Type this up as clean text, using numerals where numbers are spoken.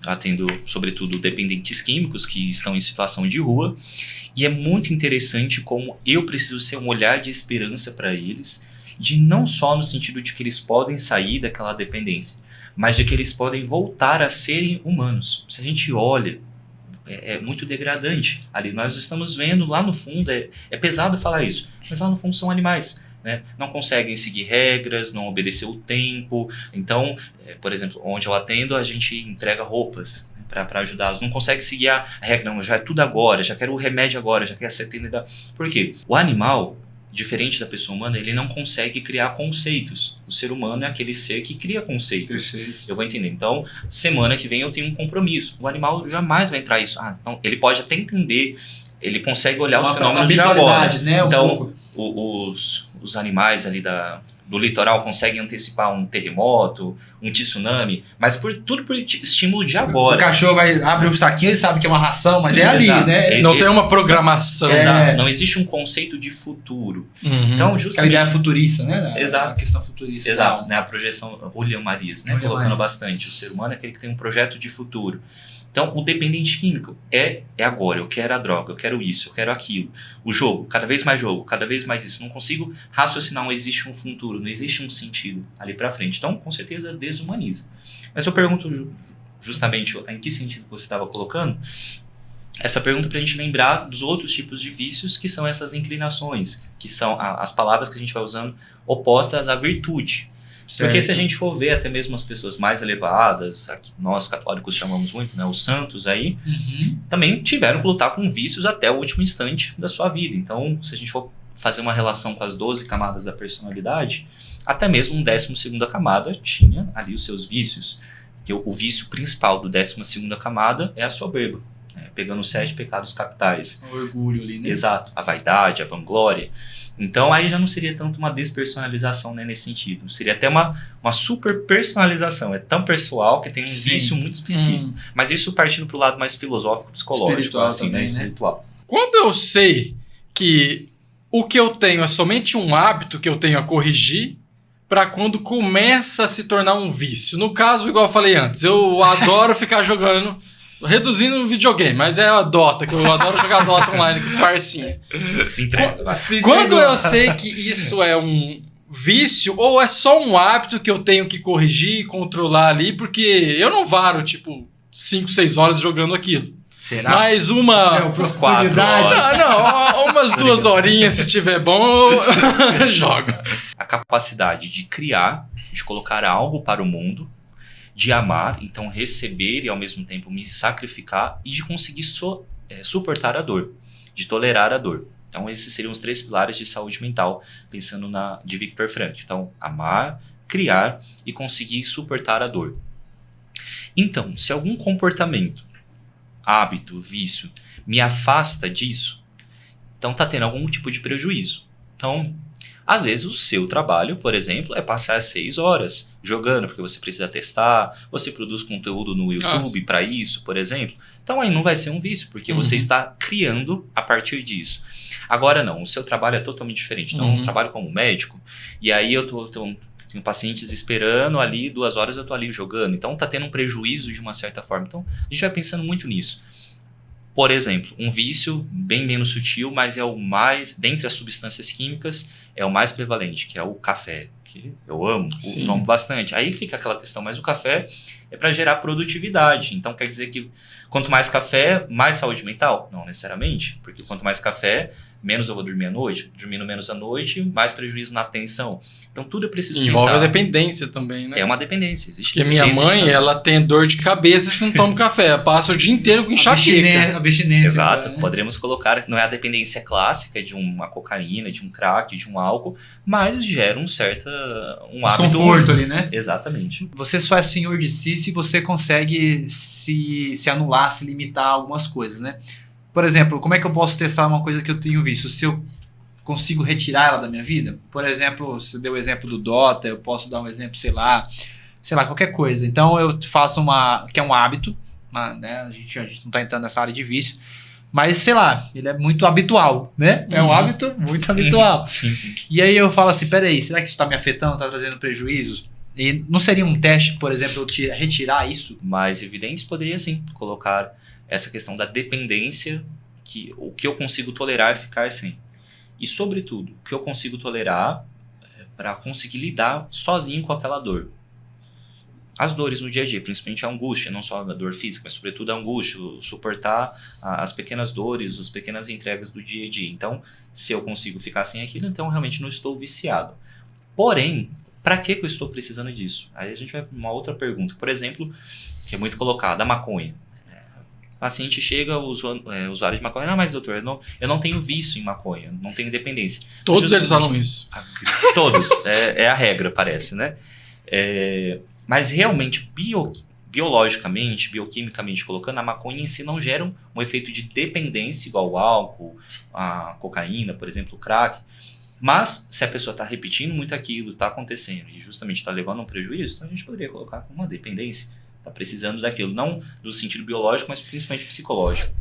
atendo, sobretudo, dependentes químicos que estão em situação de rua. E é muito interessante como eu preciso ser um olhar de esperança para eles, de não só no sentido de que eles podem sair daquela dependência, mas de que eles podem voltar a serem humanos. Se a gente olha, é muito degradante ali. Nós estamos vendo lá no fundo, é pesado falar isso, mas lá no fundo são animais. Né? Não conseguem seguir regras, não obedecer o tempo. Então, por exemplo, onde eu atendo, a gente entrega roupas para ajudá-los. Não consegue seguir a regra, não, já é tudo agora, já quero o remédio agora, já quero a certeza. Por quê? O animal, diferente da pessoa humana, ele não consegue criar conceitos. O ser humano é aquele ser que cria conceitos. Perfeito. Eu vou entender. Então, semana que vem eu tenho um compromisso. O animal jamais vai entrar isso. Então, ele pode até entender, ele consegue olhar os fenômenos de agora. Né? Então, os animais ali do litoral conseguem antecipar um terremoto, um tsunami, mas tudo por estímulo de agora. O cachorro abre um saquinho e sabe que é uma ração, mas Sim, é ali, exato. né? Não tem uma programação. Exato, não existe um conceito de futuro. Então, justamente... Aquela ideia futurista, né? Exato. A questão futurista. Exato, né? A projeção Julian Maris, né? Julian Colocando Maris. bastante. O ser humano é aquele que tem um projeto de futuro. Então, o dependente químico é agora. Eu quero a droga, eu quero isso, eu quero aquilo. O jogo, cada vez mais isso. Não consigo raciocinar, não existe um futuro, não existe um sentido ali pra frente. Então, com certeza, desumaniza. Mas eu pergunto justamente em que sentido você estava colocando essa pergunta pra gente lembrar dos outros tipos de vícios, que são essas inclinações, que são as palavras que a gente vai usando opostas à virtude. Certo. Porque se a gente for ver até mesmo as pessoas mais elevadas, aqui, nós católicos chamamos muito, né, os santos aí, também tiveram que lutar com vícios até o último instante da sua vida. Então, se a gente for fazer uma relação com as 12 camadas da personalidade, até mesmo um 12ª camada tinha ali os seus vícios. Que o vício principal do 12ª camada é a soberba, né, pegando os 7 pecados capitais. O orgulho ali, né? Exato, a vaidade, a vanglória. Então aí já não seria tanto uma despersonalização, né, nesse sentido. Seria até uma super personalização. É tão pessoal que tem um Sim. vício muito específico. Mas isso partindo para o lado mais filosófico, psicológico, Espiritual assim, também, né? né? Espiritual. Quando eu sei que o que eu tenho é somente um hábito que eu tenho a corrigir, para quando começa a se tornar um vício. No caso, igual eu falei antes, eu adoro ficar jogando, reduzindo o videogame, mas é a Dota, que eu adoro jogar Dota online com os parcinhos. Se entrega, vai. Quando eu sei que isso é um vício, ou é só um hábito que eu tenho que corrigir e controlar ali, porque eu não varo, 5, 6 horas jogando aquilo. Será? Mas É, uma... Umas 4 horas. Não, umas 2 horinhas, se tiver bom, eu jogo. A capacidade de criar, de colocar algo para o mundo, de amar, então receber e ao mesmo tempo me sacrificar, e de conseguir suportar a dor, de tolerar a dor. Então esses seriam os 3 pilares de saúde mental, pensando de Viktor Frankl. Então, amar, criar e conseguir suportar a dor. Então, se algum comportamento, hábito, vício, me afasta disso, então está tendo algum tipo de prejuízo. Então, às vezes o seu trabalho, por exemplo, é passar 6 horas jogando, porque você precisa testar, você produz conteúdo no YouTube para isso, por exemplo. Então aí não vai ser um vício, porque você está criando a partir disso. Agora não, o seu trabalho é totalmente diferente. Então eu trabalho como médico, e aí eu tenho pacientes esperando ali, 2 horas eu tô ali jogando. Então tá tendo um prejuízo de uma certa forma. Então a gente vai pensando muito nisso. Por exemplo, um vício bem menos sutil, mas é o mais, dentre as substâncias químicas, é o mais prevalente, que é o café. Que eu amo, tomo bastante. Aí fica aquela questão, mas o café é para gerar produtividade. Então quer dizer que quanto mais café, mais saúde mental? Não necessariamente, porque quanto mais café, menos eu vou dormir à noite. Dormindo menos à noite, mais prejuízo na atenção. Então tudo eu preciso pensar. Envolve a dependência também, né? É uma dependência. Existe Porque minha mãe, ela tem dor de cabeça se não toma café. Passa o dia inteiro com enxaqueca. Abstinência. Exato. Né? Poderíamos colocar, não é a dependência clássica de uma cocaína, de um crack, de um álcool, mas gera um hábito. Conforto ali, né? Exatamente. Você só é senhor de si se você consegue se anular, se limitar a algumas coisas, né? Por exemplo, como é que eu posso testar uma coisa que eu tenho vício? Se eu consigo retirar ela da minha vida? Por exemplo, você deu o exemplo do Dota, eu posso dar um exemplo, sei lá, qualquer coisa. Então eu faço que é um hábito, né? A gente não está entrando nessa área de vício, mas sei lá, ele é muito habitual, né? É um hábito muito habitual. Sim. E aí eu falo assim, peraí, será que isso está me afetando, está trazendo prejuízos? E não seria um teste, por exemplo, eu retirar isso? Mais evidentes poderia sim colocar essa questão da dependência, que o que eu consigo tolerar e ficar sem. E, sobretudo, o que eu consigo tolerar para conseguir lidar sozinho com aquela dor. As dores no dia a dia, principalmente a angústia, não só a dor física, mas sobretudo a angústia, suportar as pequenas dores, as pequenas entregas do dia a dia. Então, se eu consigo ficar sem aquilo, então realmente não estou viciado. Porém, para que eu estou precisando disso? Aí a gente vai para uma outra pergunta. Por exemplo, que é muito colocada, a maconha. O paciente chega, usuário de maconha, mas doutor, eu não tenho vício em maconha, não tenho dependência. Todos eles falam isso. Todos, é a regra, parece, né? Mas realmente, biologicamente, bioquimicamente colocando, a maconha em si não gera um efeito de dependência igual ao álcool, a cocaína, por exemplo, o crack. Mas, se a pessoa está repetindo muito aquilo, está acontecendo e justamente está levando a um prejuízo, então a gente poderia colocar como uma dependência. Está precisando daquilo, não no sentido biológico, mas principalmente psicológico.